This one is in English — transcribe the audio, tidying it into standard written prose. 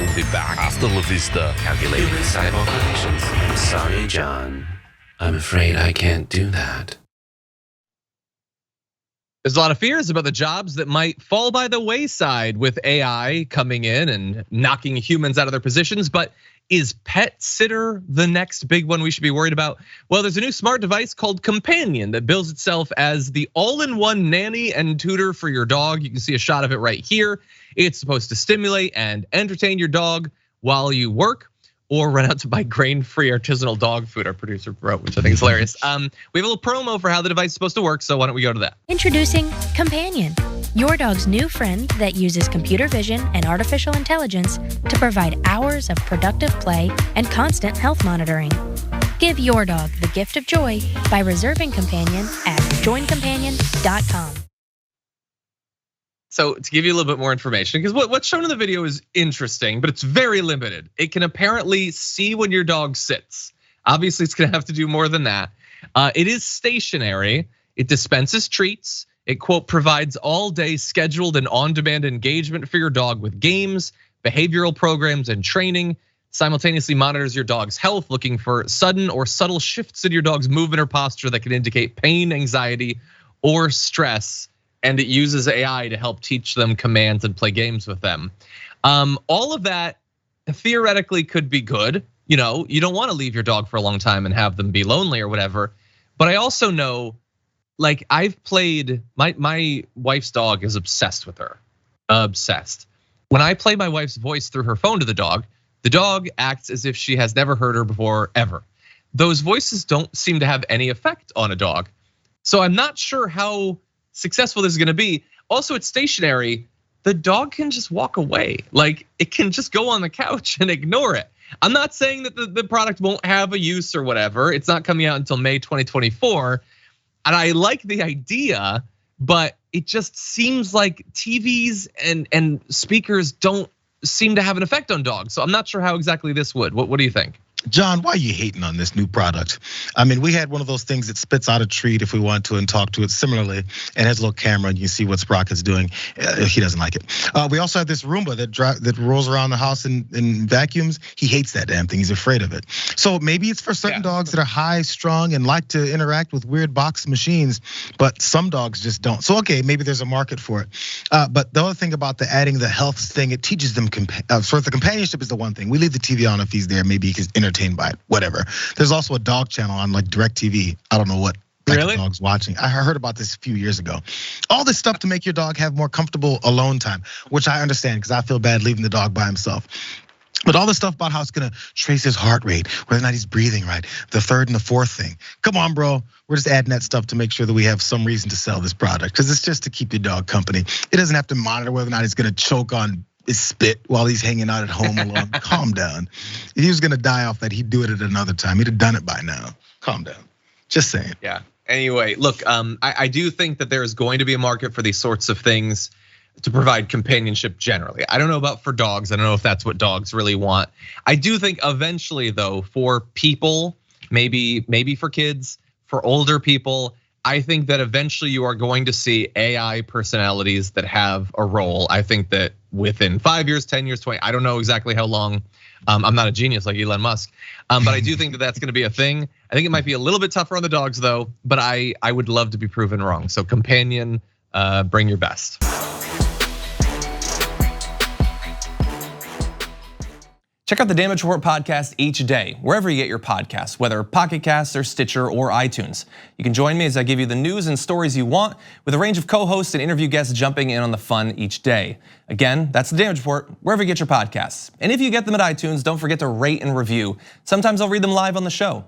We'll be back. Hasta la vista. Calculating cyborg relations. I'm sorry, John. I'm afraid I can't do that. There's a lot of fears about the jobs that might fall by the wayside with AI coming in and knocking humans out of their positions. But is pet sitter the next big one we should be worried about? Well, there's a new smart device called Companion that bills itself as the all-in-one nanny and tutor for your dog. You can see a shot of it right here. It's supposed to stimulate and entertain your dog while you work, or run out to buy grain-free artisanal dog food, our producer wrote, which I think is hilarious. We have a little promo for how the device is supposed to work, so why don't we go to that? Introducing Companion, your dog's new friend that uses computer vision and artificial intelligence to provide hours of productive play and constant health monitoring. Give your dog the gift of joy by reserving Companion at joincompanion.com. So to give you a little bit more information, because what's shown in the video is interesting, but it's very limited. It can apparently see when your dog sits. Obviously, it's gonna have to do more than that. It is stationary. It dispenses treats. It, quote, provides all day scheduled and on-demand engagement for your dog with games, behavioral programs, and training. Simultaneously monitors your dog's health, looking for sudden or subtle shifts in your dog's movement or posture that can indicate pain, anxiety, or stress. And it uses AI to help teach them commands and play games with them. All of that theoretically could be good. You know, you don't want to leave your dog for a long time and have them be lonely or whatever. But I also know, like, I've played, my wife's dog is obsessed with her, obsessed. When I play my wife's voice through her phone to the dog acts as if she has never heard her before, ever. Those voices don't seem to have any effect on a dog. So I'm not sure how successful this is gonna be. Also, it's stationary. The dog can just walk away. Like, it can just go on the couch and ignore it. I'm not saying that the product won't have a use or whatever. It's not coming out until May 2024. And I like the idea, but it just seems like TVs and speakers don't seem to have an effect on dogs. So I'm not sure how exactly this would. What do you think? John, why are you hating on this new product? I mean, we had one of those things that spits out a treat if we want to and talk to it similarly, and has a little camera and you can see what Sprocket's doing. He doesn't like it. We also have this Roomba that rolls around the house and vacuums. He hates that damn thing. He's afraid of it. So maybe it's for certain dogs that are high strung and like to interact with weird box machines, but some dogs just don't. So okay, maybe there's a market for it. But the other thing about the adding the health thing, it teaches them sort of the companionship is the one thing. We leave the TV on if he's there, maybe he's entertained by it, whatever. There's also a dog channel on like DirecTV. I don't know what dog's watching. I heard about this a few years ago. All this stuff to make your dog have more comfortable alone time, which I understand because I feel bad leaving the dog by himself. But all this stuff about how it's gonna trace his heart rate, whether or not he's breathing right, the third and the fourth thing. Come on, bro. We're just adding that stuff to make sure that we have some reason to sell this product because it's just to keep your dog company. It doesn't have to monitor whether or not he's gonna choke on his spit while he's hanging out at home alone. Calm down. If he was gonna die off that, he'd do it at another time. He'd have done it by now. Calm down. Just saying. Yeah. Anyway, look, I do think that there is going to be a market for these sorts of things to provide companionship generally. I don't know about for dogs. I don't know if that's what dogs really want. I do think eventually though, for people, maybe for kids, for older people, I think that eventually you are going to see AI personalities that have a role. I think that within 5 years, 10 years, 20, I don't know exactly how long. I'm not a genius like Elon Musk, but I do think that that's gonna be a thing. I think it might be a little bit tougher on the dogs though, but I would love to be proven wrong. So Companion, bring your best. Check out the Damage Report podcast each day, wherever you get your podcasts, whether Pocket Casts or Stitcher or iTunes. You can join me as I give you the news and stories you want, with a range of co-hosts and interview guests jumping in on the fun each day. Again, that's the Damage Report, wherever you get your podcasts. And if you get them at iTunes, don't forget to rate and review. Sometimes I'll read them live on the show.